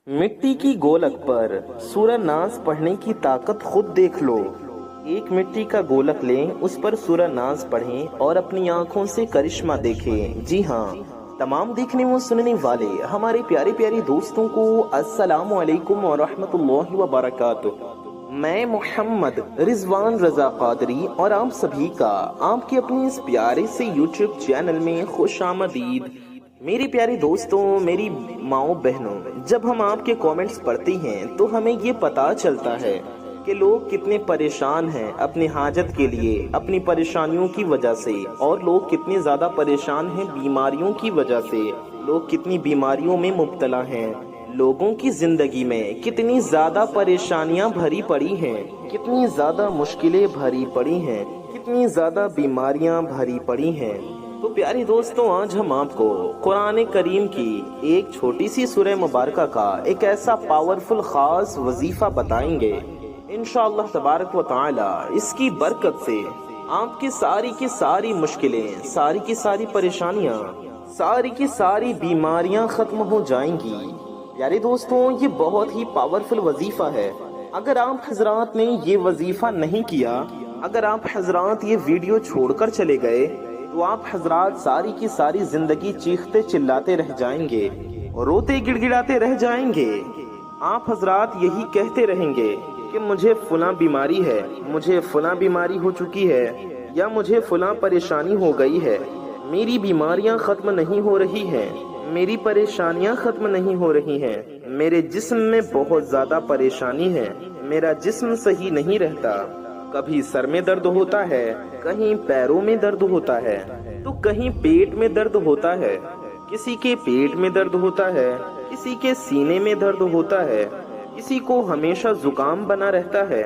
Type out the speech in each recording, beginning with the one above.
मिट्टी की गोलक पर सूरह नाज पढ़ने की ताकत खुद देख लो। एक मिट्टी का गोलक लें, उस पर सूरह नाज पढ़ें और अपनी आंखों से करिश्मा देखें। जी हाँ, तमाम देखने व सुनने वाले हमारे प्यारे प्यारे दोस्तों को अस्सलामु अलैकुम व रहमतुल्लाहि व बरकातुहू। मैं मोहम्मद रिजवान रजा कादरी और आप सभी का आपके अपने इस प्यारे से यूट्यूब चैनल में खुश आमदीद। मेरे प्यारे दोस्तों, मेरी माओ बहनों, जब हम आपके कमेंट्स पढ़ते हैं तो हमें ये पता चलता है कि लोग कितने परेशान हैं अपने हाजत के लिए, अपनी परेशानियों की वजह से, और लोग कितने ज़्यादा परेशान हैं बीमारियों की वजह से। लोग कितनी बीमारियों में मुब्तला हैं, लोगों की ज़िंदगी में कितनी ज़्यादा परेशानियां भरी पड़ी हैं, कितनी ज़्यादा मुश्किलें भरी पड़ी हैं, कितनी ज़्यादा बीमारियां भरी पड़ी हैं। तो प्यारे दोस्तों, आज हम आपको कुरान करीम की एक छोटी सी सूरह मुबारक का एक ऐसा पावरफुल खास वजीफा बताएंगे। इंशाअल्लाह तबारक व तआला इसकी बरकत से आपकी सारी की सारी मुश्किलें, सारी की सारी परेशानियां, सारी की सारी बीमारियां खत्म हो जाएंगी। प्यारे दोस्तों, ये बहुत ही पावरफुल वजीफा है। अगर आप हजरात ने ये वजीफा नहीं किया, अगर आप हजरात ये वीडियो छोड़कर चले गए, तो आप हजरात सारी की सारी जिंदगी चीखते चिल्लाते रह जाएंगे, रोते गिड़गिड़ाते रह जाएंगे। आप हजरात यही कहते रहेंगे कि मुझे फुला बीमारी है, मुझे फुला बीमारी हो चुकी है, या मुझे फुला परेशानी हो गई है, मेरी बीमारियां खत्म नहीं हो रही हैं, मेरी परेशानियां खत्म नहीं हो रही हैं, मेरे जिस्म में बहुत ज्यादा परेशानी है, मेरा जिस्म सही नहीं रहता। कभी सर में दर्द होता है, कहीं पैरों में दर्द होता है, तो कहीं पेट में दर्द होता है। किसी के पेट में दर्द होता है, किसी के सीने में दर्द होता है, किसी को हमेशा जुकाम बना रहता है,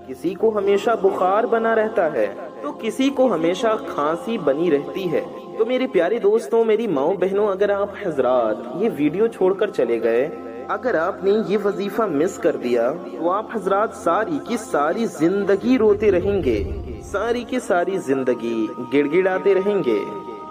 किसी को हमेशा बुखार बना रहता है, तो किसी को हमेशा खांसी बनी रहती है। तो मेरे प्यारे दोस्तों, मेरी माओ बहनों, अगर आप हजरात ये वीडियो छोड़कर चले गए, अगर आपने ये वजीफा मिस कर दिया, तो आप हजरात सारी की सारी जिंदगी रोते रहेंगे, सारी की सारी जिंदगी गिड़गिड़ाते रहेंगे।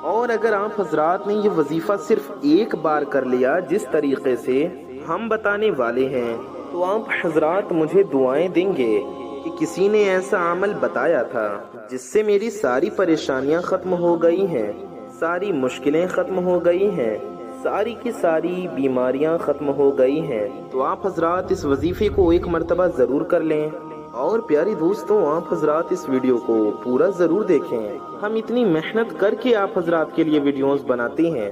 और अगर आप हजरात ने ये वजीफा सिर्फ एक बार कर लिया जिस तरीके से हम बताने वाले हैं, तो आप हजरात मुझे दुआएं देंगे कि किसी ने ऐसा अमल बताया था जिससे मेरी सारी परेशानियां खत्म हो गई हैं, सारी मुश्किलें खत्म हो गई हैं, सारी की सारी बीमारियां खत्म हो गई हैं। तो आप हजरात इस वजीफे को एक मर्तबा ज़रूर कर लें। और प्यारी दोस्तों, आप हजरात इस वीडियो को पूरा ज़रूर देखें। हम इतनी मेहनत करके आप हजरात के लिए वीडियोस बनाते हैं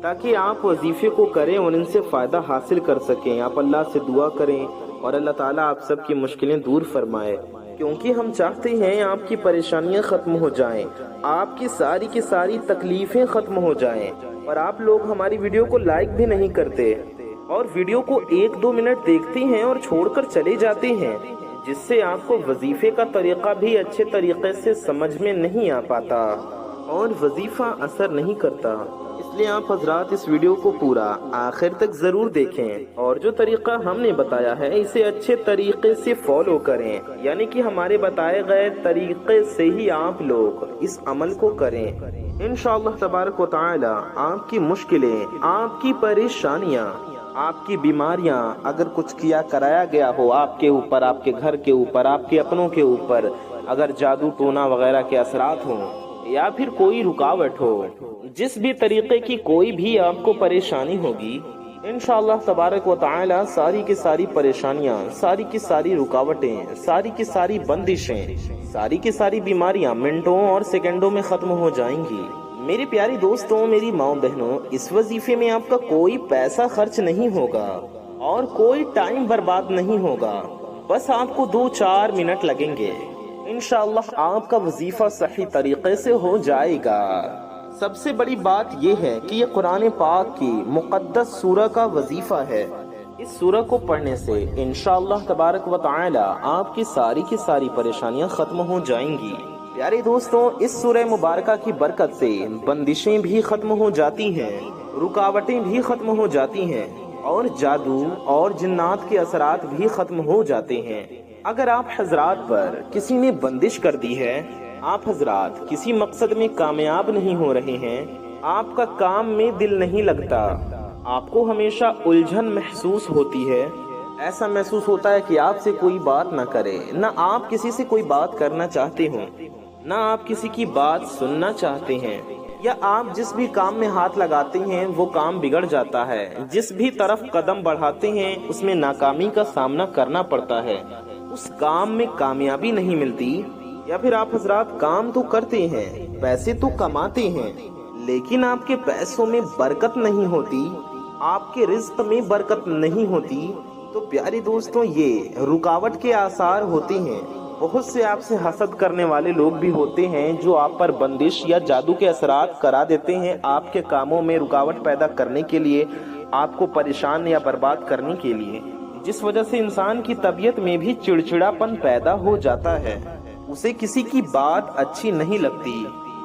ताकि आप वजीफे को करें और इनसे फ़ायदा हासिल कर सकें। आप अल्लाह से दुआ करें और अल्लाह ताला आप सबकी मुश्किलें दूर फरमाए, क्योंकि हम चाहते हैं आपकी परेशानियां ख़त्म हो जाएं, आपकी सारी की सारी तकलीफ़ें ख़त्म हो जाएं। और आप लोग हमारी वीडियो को लाइक भी नहीं करते और वीडियो को 1-2 मिनट देखते हैं और छोड़कर चले जाते हैं, जिससे आपको वजीफे का तरीका भी अच्छे तरीके से समझ में नहीं आ पाता और वजीफा असर नहीं करता। इसलिए आप हजरात इस वीडियो को पूरा आखिर तक जरूर देखें और जो तरीका हमने बताया है इसे अच्छे तरीके से फॉलो करें, यानी कि हमारे बताए गए तरीके से ही आप लोग इस अमल को करें। इंशाअल्लाह तबारक व तआला आपकी मुश्किलें, आपकी परेशानियां, आपकी बीमारियां, अगर कुछ किया कराया गया हो आपके ऊपर, आपके घर के ऊपर, आपके अपनों के ऊपर, अगर जादू टोना वगैरह के असरात हों या फिर कोई रुकावट हो, जिस भी तरीके की कोई भी आपको परेशानी होगी, इंशाअल्लाह तबारक व तआला सारी की सारी परेशानियां, सारी की सारी रुकावटें, सारी की सारी बंदिशें, सारी की सारी बीमारियां मिनटों और सेकंडों में खत्म हो जाएंगी। मेरे प्यारे दोस्तों, मेरी माओ बहनों, इस वजीफे में आपका कोई पैसा खर्च नहीं होगा और कोई टाइम बर्बाद नहीं होगा। बस आपको 2-4 मिनट लगेंगे, इंशाअल्लाह आपका वजीफा सही तरीके से हो जाएगा। सबसे बड़ी बात यह है कि ये कुरान पाक की मुक़द्दस सूरह का वजीफा है। इस सूरह को पढ़ने से इंशाअल्लाह तबारक व तआला आपकी सारी की सारी परेशानियां खत्म हो जाएंगी। प्यारे दोस्तों, इस सूरह मुबारक की बरकत से बंदिशें भी खत्म हो जाती हैं, रुकावटें भी खत्म हो जाती हैं और जादू और जिन्नात के असरात भी खत्म हो जाते हैं। अगर आप हजरात पर किसी ने बंदिश कर दी है, आप हजरात किसी मकसद में कामयाब नहीं हो रहे हैं, आपका काम में दिल नहीं लगता, آپ کو ہمیشہ الجھن محسوس ہوتی ہے، ایسا محسوس ہوتا ہے کہ آپ سے کوئی بات نہ کرے، نہ آپ کسی سے کوئی بات کرنا چاہتے ہوں، نہ آپ کسی کی بات سننا چاہتے ہیں، یا آپ جس بھی کام میں ہاتھ لگاتے ہیں وہ کام بگڑ جاتا ہے، جس بھی طرف قدم بڑھاتے ہیں اس میں ناکامی کا سامنا کرنا پڑتا ہے، اس کام میں کامیابی نہیں ملتی، یا پھر آپ حضرات کام تو کرتے ہیں، پیسے تو کماتے ہیں، لیکن آپ کے پیسوں میں برکت نہیں ہوتی، آپ کے رزق میں برکت نہیں ہوتی، تو پیارے دوستوں یہ رکاوٹ کے آثار ہوتے ہیں۔ بہت سے آپ سے حسد کرنے والے لوگ بھی ہوتے ہیں جو آپ پر بندش یا جادو کے اثرات کرا دیتے ہیں، آپ کے کاموں میں رکاوٹ پیدا کرنے کے لیے، آپ کو پریشان یا برباد کرنے کے لیے، جس وجہ سے انسان کی طبیعت میں بھی چڑچڑاپن پیدا ہو جاتا ہے، اسے کسی کی بات اچھی نہیں لگتی،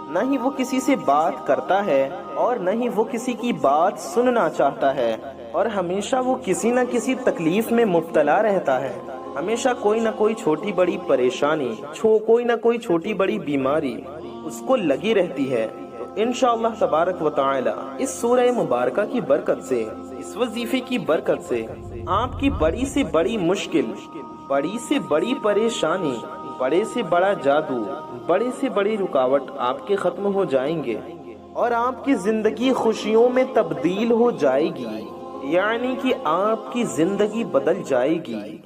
نہ ہی وہ کسی سے بات کرتا ہے اور نہ ہی وہ کسی کی بات سننا چاہتا ہے، اور ہمیشہ وہ کسی نہ کسی تکلیف میں مبتلا رہتا ہے، ہمیشہ کوئی نہ کوئی چھوٹی بڑی پریشانی، کوئی نہ کوئی چھوٹی بڑی بیماری اس کو لگی رہتی ہے۔ تو انشاءاللہ تبارک و تعالی اس سورہ مبارکہ کی برکت سے، اس وظیفے کی برکت سے، آپ کی بڑی سے بڑی مشکل، بڑی سے بڑی پریشانی، بڑے سے بڑا جادو، بڑے سے بڑی رکاوٹ آپ کے ختم ہو جائیں گے، اور آپ کی زندگی خوشیوں میں تبدیل ہو جائے گی، یعنی کہ آپ کی زندگی بدل جائے گی۔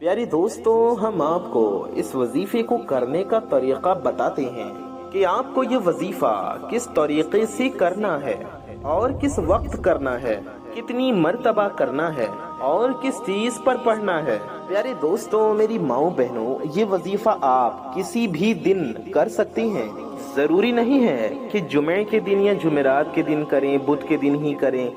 پیارے دوستو، ہم آپ کو اس وظیفے کو کرنے کا طریقہ بتاتے ہیں کہ آپ کو یہ وظیفہ کس طریقے سے کرنا ہے اور کس وقت کرنا ہے، کتنی مرتبہ کرنا ہے اور کس چیز پر پڑھنا ہے۔ پیارے دوستو، میری ماؤں بہنوں، یہ وظیفہ آپ کسی بھی دن کر سکتے ہیں، ضروری نہیں ہے کہ جمعے کے دن یا جمعرات کے دن کریں، بدھ کے دن ہی کریں،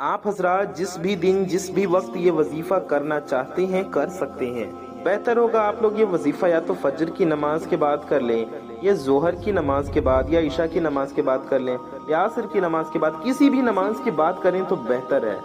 آپ حضرات جس بھی دن جس بھی وقت یہ وظیفہ کرنا چاہتے ہیں کر سکتے ہیں۔ بہتر ہوگا آپ لوگ یہ وظیفہ یا تو فجر کی نماز کے بعد کر لیں، یا ظہر کی نماز کے بعد، یا عشاء کی نماز کے بعد کر لیں، یا عصر کی نماز کے بعد، کسی بھی نماز کے بعد کریں تو بہتر ہے۔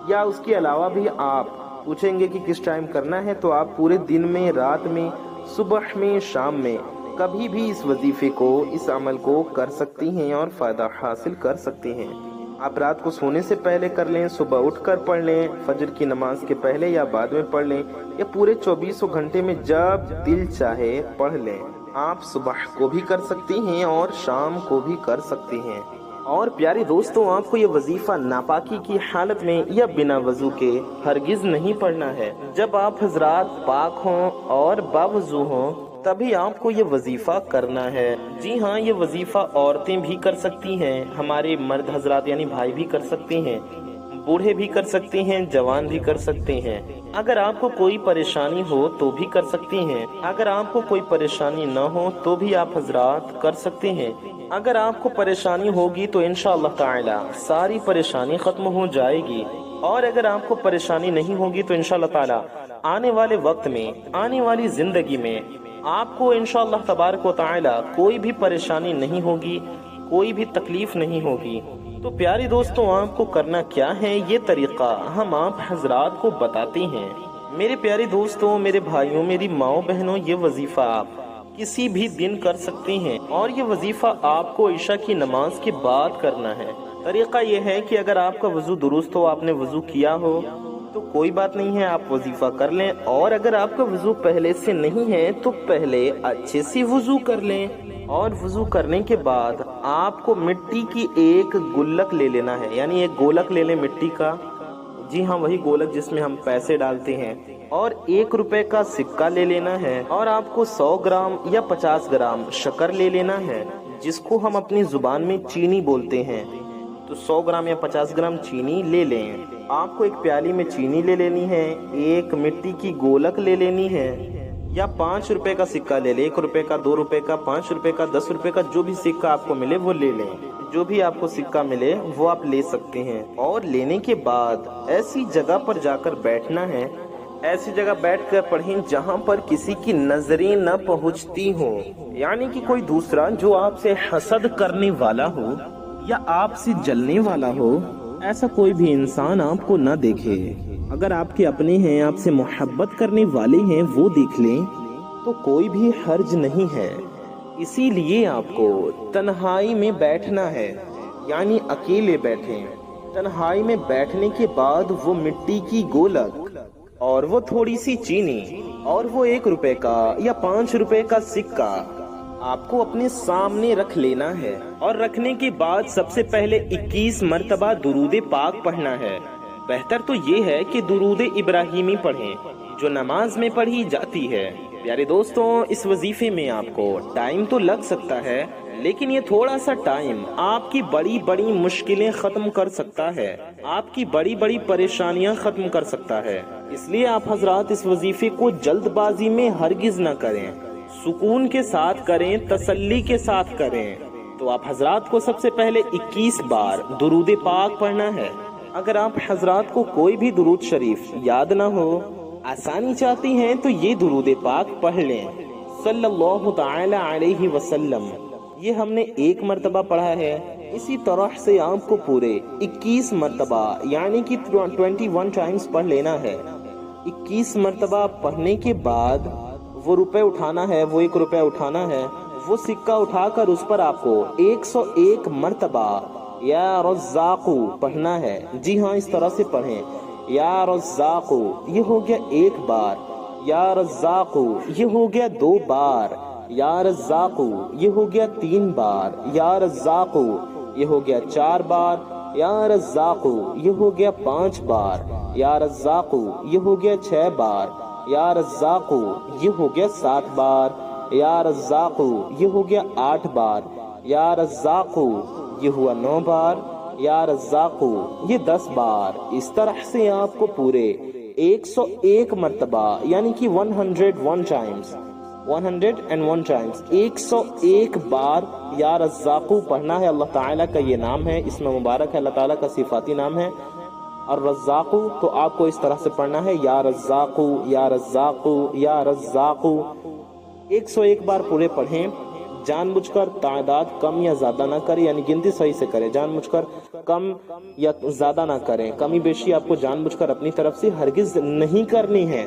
یا اس کے علاوہ بھی آپ پوچھیں گے کہ کس ٹائم کرنا ہے، تو آپ پورے دن میں، رات میں، صبح میں، شام میں، کبھی بھی اس وظیفے کو، اس عمل کو کر سکتی ہیں اور فائدہ حاصل کر سکتے ہیں۔ آپ رات کو سونے سے پہلے کر لیں، صبح اٹھ کر پڑھ لیں، فجر کی نماز کے پہلے یا بعد میں پڑھ لیں، یا پورے 24 گھنٹے میں جب دل چاہے پڑھ لیں۔ آپ صبح کو بھی کر سکتے ہیں اور شام کو بھی کر سکتے ہیں۔ اور پیارے دوستوں، آپ کو یہ وظیفہ ناپاکی کی حالت میں یا بنا وضو کے ہرگز نہیں پڑھنا ہے۔ جب آپ حضرات پاک ہوں اور باوضو ہوں تبھی آپ کو یہ وظیفہ کرنا ہے۔ جی ہاں، یہ وظیفہ عورتیں بھی کر سکتی ہیں، ہمارے مرد حضرات یعنی بھائی بھی کر سکتے ہیں، بوڑھے بھی کر سکتے ہیں، جوان بھی کر سکتے ہیں۔ اگر آپ کو کوئی پریشانی ہو تو بھی کر سکتے ہیں، اگر آپ کو کوئی پریشانی نہ ہو تو بھی آپ حضرات کر سکتے ہیں۔ اگر آپ کو پریشانی ہوگی تو انشاءاللہ تعالی ساری پریشانی ختم ہو جائے گی، اور اگر آپ کو پریشانی نہیں ہوگی تو انشاءاللہ تعالی آنے والے وقت میں، آنے والی زندگی میں آپ کو انشاءاللہ تبارک و تعالی کوئی بھی پریشانی نہیں ہوگی، کوئی بھی تکلیف نہیں ہوگی۔ تو پیارے دوستوں، آپ کو کرنا کیا ہے، یہ طریقہ ہم آپ حضرات کو بتاتے ہیں۔ میرے پیارے دوستوں، میرے بھائیوں، میری ماؤں بہنوں، یہ وظیفہ آپ کسی بھی دن کر سکتے ہیں، اور یہ وظیفہ آپ کو عشاء کی نماز کے بعد کرنا ہے۔ طریقہ یہ ہے کہ اگر آپ کا وضو درست ہو، آپ نے وضو کیا ہو تو کوئی بات نہیں ہے، آپ وظیفہ کر لیں، اور اگر آپ کا وضو پہلے سے نہیں ہے تو پہلے اچھے سے وضو کر لیں، اور وضو کرنے کے بعد آپ کو مٹی کی ایک گلک لے لینا ہے، یعنی ایک گولک لے لیں مٹی کا، جی ہاں وہی گولک جس میں ہم پیسے ڈالتے ہیں، اور 1 روپے کا سکہ لے لینا ہے، اور آپ کو 100 گرام یا 50 گرام شکر لے لینا ہے، جس کو ہم اپنی زبان میں چینی بولتے ہیں۔ تو 100 گرام یا 50 گرام چینی لے لیں۔ آپ کو ایک پیالی میں چینی لے لینی ہے، ایک مٹی کی گولک لے لینی ہے، یا 5 روپے کا سکہ لے لیں، 1 روپے کا، 2 روپے کا، 5 روپے کا، 10 روپے کا، جو بھی سکہ آپ کو ملے وہ لے لیں، جو بھی آپ کو سکہ ملے وہ آپ لے سکتے ہیں۔ اور لینے کے بعد ایسی جگہ پر جا کر بیٹھنا ہے، ایسی جگہ بیٹھ کر پڑھیں جہاں پر کسی کی نظریں نہ پہنچتی ہوں، یعنی کہ کوئی دوسرا جو آپ سے حسد کرنے والا ہو یا آپ سے جلنے والا ہو، ایسا کوئی بھی انسان آپ کو نہ دیکھے۔ اگر آپ کے اپنے ہیں، آپ سے محبت کرنے والے ہیں، وہ دیکھ لیں تو کوئی بھی حرج نہیں ہے۔ اسی لیے آپ کو تنہائی میں بیٹھنا ہے، یعنی اکیلے بیٹھیں، तन्हाई में बैठने के बाद वो मिट्टी की गोलक और वो थोड़ी सी चीनी और वो 1 रुपए का या 5 रुपए का सिक्का आपको अपने सामने रख लेना है और रखने के बाद सबसे पहले 21 मर्तबा दुरूद पाक पढ़ना है। बेहतर तो ये है कि दुरूद इब्राहिमी पढ़ें जो नमाज में पढ़ी जाती है। प्यारे दोस्तों, इस वजीफे में आपको टाइम तो लग सकता है, लेकिन ये थोड़ा सा टाइम आपकी बड़ी बड़ी मुश्किलें खत्म कर सकता है, आपकी बड़ी बड़ी परेशानियां खत्म कर सकता है। इसलिए आप हजरात इस वजीफे को जल्दबाजी में हरगिज न करें, सुकून के साथ करें, तसल्ली के साथ करें। तो आप हजरात को सबसे पहले 21 बार दुरूद पाक पढ़ना है। अगर आप हजरात को कोई भी दुरूद शरीफ याद ना हो, आसानी चाहती हैं, तो ये दुरूद पाक पढ़ लें, सल्लल्लाहु तआला अलैहि वसल्लम। ये हमने 1 मर्तबा पढ़ा है। इसी तरह से आपको पूरे 21 मर्तबा यानी कि 21 टाइम्स पढ़ लेना है। 21 मर्तबा पढ़ने के बाद वो रुपए उठाना है, वो 1 रुपया उठाना है, वो सिक्का उठाकर उस पर आपको 101 मर्तबा या रज़्ज़ाक़ु पढ़ना है। जी हाँ, इस तरह से पढ़ें, या रज़्ज़ाक़ु ये हो गया 1 बार, या रज़्ज़ाक़ु ये हो गया 2 बार, या रज़्ज़ाक़ु ये हो गया 3 बार, या रज़्ज़ाक़ु ये हो गया 4 बार, या रज़्ज़ाक़ु ये हो गया 5 बार, या रज़्ज़ाक़ु ये हो गया 6 बार, या रज़्ज़ाक़ु ये हो गया 7 बार, या रज़्ज़ाक़ु ये हो गया 8 बार, या रज़्ज़ाक़ु ये हुआ 9 बार, या रज़्ज़ाक़ु ये 10 बार। इस तरह से आपको पूरे 101 मर्तबा यानी कि 101 टाइम्स 101 बार या रज़्ज़ाक़ु पढ़ना है। अल्लाह ताला का ये नाम है, इसमें मुबारक है, अल्लाह ताला का सिफाती नाम है। और रज़्ज़ाक़ु तो आपको इस तरह से पढ़ना है, या रज़्ज़ाक़ु या रज़्ज़ाक़ु या रज़्ज़ाक़ु। 101 बार पूरे पढ़ें। जानबूझकर तादाद कम या ज्यादा ना करें, यानी गिनती सही से करें। जानबूझकर कम या ज्यादा ना करें, कमी बेशी आपको जानबूझकर अपनी तरफ से हरगिज नहीं करनी है।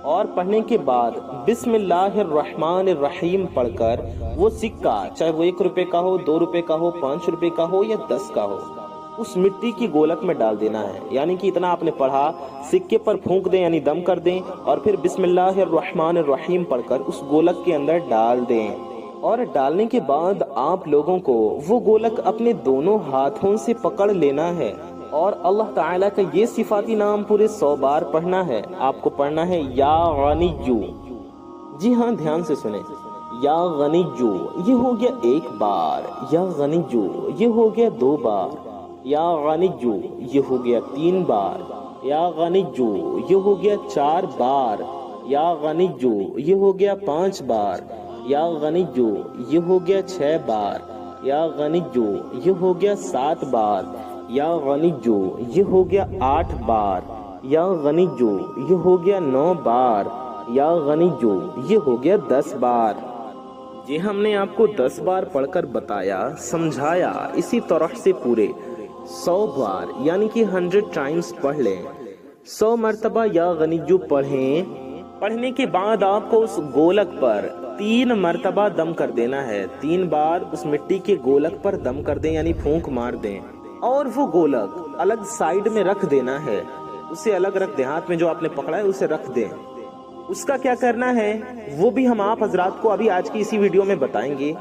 और पढ़ने के बाद बिस्मिल्लाहिर्रहमानिर्रहीम पढ़कर वो सिक्का, चाहे वो 1 रुपए का हो, 2 रुपए का हो, 5 रुपए का हो या 10 का हो, उस मिट्टी की गोलक में डाल देना है। यानी कि इतना आपने पढ़ा, सिक्के पर फूंक दें यानी दम कर दें, और फिर बिस्मिल्लाहिर्रहमानिर्रहीम पढ़कर उस गोलक के अंदर डाल दें। और डालने के बाद आप लोगों को वो गोलक अपने दोनों हाथों से पकड़ लेना है और अल्लाह ताला का ये सिफाती नाम पूरे 100 बार पढ़ना है। आपको पढ़ना है या गनिय्यु। जी हाँ, ध्यान से सुने, या गनिय्यु ये हो गया 1 बार, या गनिय्यु ये हो गया 2 बार, या गनिय्यु ये हो गया 3 बार, या गनिय्यु ये हो गया 4 बार, या गनिय्यु ये हो गया 5 बार, या गनिय्यु ये हो गया 6 बार, या गनिय्यु ये हो गया 7 बार, या गनिय्यु ये हो गया 8 बार, या गनिय्यु ये हो गया 9 बार, या गनिय्यु ये हो गया 10 बार। ये हमने आपको 10 बार पढ़कर बताया, समझाया। इसी तरह से पूरे 100 बार यानी कि 100 टाइम्स पढ़ लें। 100 मर्तबा या गनिय्यु पढ़ें। पढ़ने के बाद आपको उस गोलक पर 3 मर्तबा दम कर देना है। 3 बार उस मिट्टी के गोलक पर दम कर दें यानी फूंक मार दें, और वो गोलक अलग साइड में रख देना है। उसे अलग रख दें, हाथ में जो आपने पकड़ा है उसे रख दें। उसका क्या करना है वो भी हम आप हजरात को अभी आज की इसी वीडियो में बताएंगे।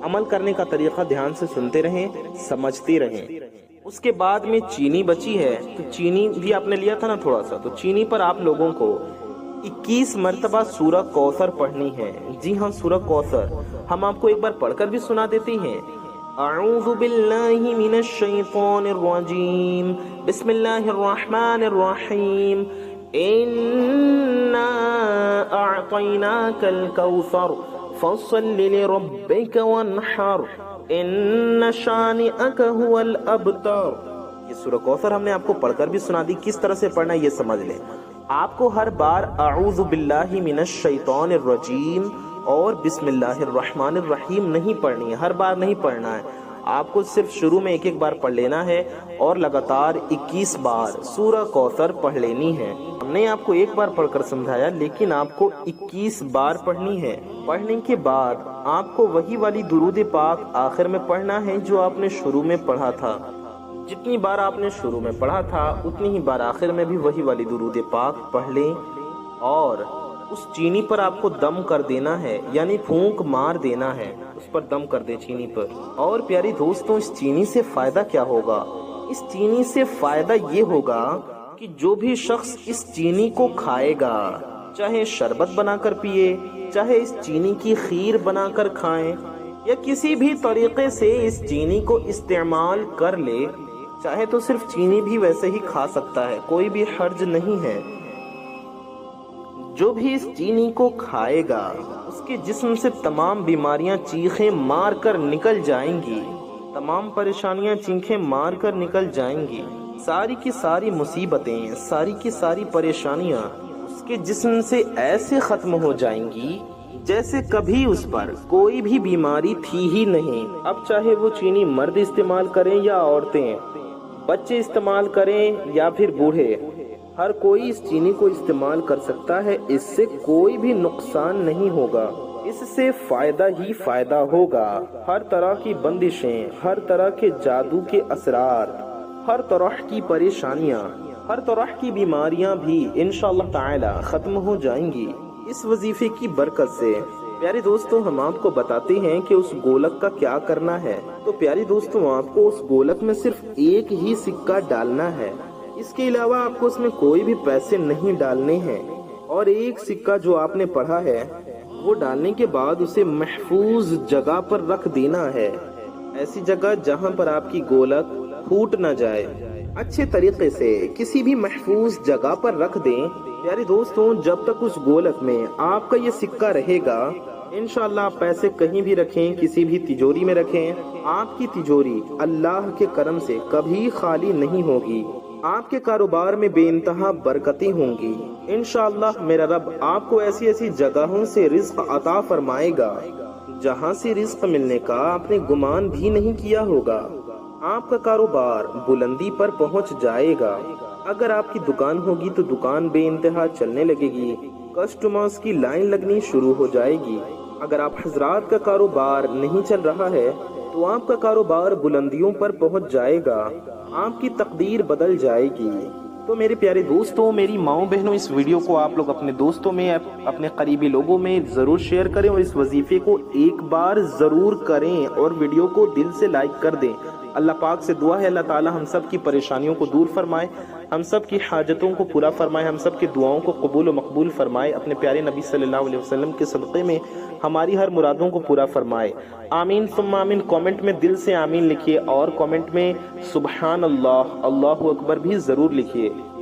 अमल करने का तरीका ध्यान से सुनते रहें, समझते रहें। उसके बाद में चीनी बची है, तो चीनी भी आपने लिया था ना थोड़ा सा, तो चीनी पर आप लोगों को 21 मर्तबा सूरह कौसर पढ़नी है। जी हाँ, सूरह कौसर हम आपको एक बार पढ़कर भी सुना देते हैं। अऊज़ु बिल्लाहि मिनश शैतानिर रजीम, बिस्मिल्लाहिर्रहमानिर्रहीम, इन्ना अअतैनाकल कौसर फसल्लि लिरब्बिका वन्हर, इन्न शानिअक हुवल अबतर। ये सूरह कौसर हमने आपको पढ़कर भी सुना दी। किस तरह से पढ़ना है ये समझ लें। आपको हर बार अऊज़ु बिल्लाहि मिनश शैतानिर रजीम और बिस्मिल्लाहिर्रहमानिर्रहीम नहीं पढ़नी है, हर बार नहीं पढ़ना है। आपको सिर्फ शुरू में 1-1 बार पढ़ लेना है और लगातार 21 बार सूरह कौसर पढ़ लेनी है। हमने आपको 1 बार पढ़कर समझाया, लेकिन आपको 21 बार पढ़नी है। पढ़ने के बाद आपको वही वाली दुरूद पाक आखिर में पढ़ना है जो आपने शुरू में पढ़ा था। جتنی بار آپ نے شروع میں پڑھا تھا اتنی ہی بار آخر میں بھی وہی والی درود پاک پڑھ لیں، اور اس چینی پر آپ کو دم کر دینا ہے، یعنی پھونک مار دینا ہے، اس پر دم کر دیں چینی پر۔ اور پیاری دوستوں، اس چینی سے فائدہ کیا ہوگا؟ اس چینی سے فائدہ یہ ہوگا کہ جو بھی شخص اس چینی کو کھائے گا، چاہے شربت بنا کر پیے، چاہے اس چینی کی خیر بنا کر کھائیں، یا کسی بھی طریقے سے اس چینی کو استعمال کر لے، چاہے تو صرف چینی بھی ویسے ہی کھا سکتا ہے، کوئی بھی حرج نہیں ہے۔ جو بھی اس چینی کو کھائے گا اس کے جسم سے تمام بیماریاں چیخیں مار کر نکل جائیں گی، تمام پریشانیاں چیخیں مار کر نکل جائیں گی، ساری کی ساری مصیبتیں، ساری کی ساری پریشانیاں اس کے جسم سے ایسے ختم ہو جائیں گی جیسے کبھی اس پر کوئی بھی بیماری تھی ہی نہیں۔ اب چاہے وہ چینی مرد استعمال کریں یا عورتیں، بچے استعمال کریں یا پھر بوڑھے، ہر کوئی اس چینی کو استعمال کر سکتا ہے، اس سے کوئی بھی نقصان نہیں ہوگا، اس سے فائدہ ہی فائدہ ہوگا۔ ہر طرح کی بندشیں، ہر طرح کے جادو کے اثرات، ہر طرح کی پریشانیاں، ہر طرح کی بیماریاں بھی انشاءاللہ تعالی ختم ہو جائیں گی اس وظیفے کی برکت سے۔ پیارے دوستوں، ہم آپ کو بتاتے ہیں کہ اس گولک کا کیا کرنا ہے۔ تو پیارے دوستوں، آپ کو اس گولک میں صرف ایک ہی سکہ ڈالنا ہے، اس کے علاوہ آپ کو اس میں کوئی بھی پیسے نہیں ڈالنے ہیں، اور ایک سکہ جو آپ نے پڑھا ہے وہ ڈالنے کے بعد اسے محفوظ جگہ پر رکھ دینا ہے، ایسی جگہ جہاں پر آپ کی گولک پھوٹ نہ جائے، اچھے طریقے سے کسی بھی محفوظ جگہ پر رکھ دیں۔ پیارے دوستوں، جب تک اس گولک میں آپ کا یہ سکہ رہے گا، انشاءاللہ آپ پیسے کہیں بھی رکھیں، کسی بھی تجوری میں رکھیں، آپ کی تجوری اللہ کے کرم سے کبھی خالی نہیں ہوگی، آپ کے کاروبار میں بے انتہا برکتیں ہوں گی۔ انشاءاللہ میرا رب آپ کو ایسی ایسی جگہوں سے رزق عطا فرمائے گا جہاں سے رزق ملنے کا آپ نے گمان بھی نہیں کیا ہوگا، آپ کا کاروبار بلندی پر پہنچ جائے گا۔ اگر آپ کی دکان ہوگی تو دکان بے انتہا چلنے لگے گی، کسٹمرز کی لائن لگنی شروع ہو جائے گی۔ اگر آپ حضرات کا کاروبار نہیں چل رہا ہے تو آپ کا کاروبار بلندیوں پر پہنچ جائے گا، آپ کی تقدیر بدل جائے گی۔ تو میرے پیارے دوستوں، میری ماؤں بہنوں، اس ویڈیو کو آپ لوگ اپنے دوستوں میں، اپنے قریبی لوگوں میں ضرور شیئر کریں، اور اس وظیفے کو ایک بار ضرور کریں، اور ویڈیو کو دل سے لائک کر دیں۔ اللہ پاک سے دعا ہے اللہ تعالی ہم سب کی پریشانیوں کو دور فرمائے، ہم سب کی حاجتوں کو پورا فرمائے، ہم سب کی دعاؤں کو قبول و مقبول فرمائے، اپنے پیارے نبی صلی اللہ علیہ وسلم کے صدقے میں ہماری ہر مرادوں کو پورا فرمائے۔ آمین ثم آمین۔ کامنٹ میں دل سے آمین لکھیے، اور کامنٹ میں سبحان اللہ، اللہ اکبر بھی ضرور لکھیے۔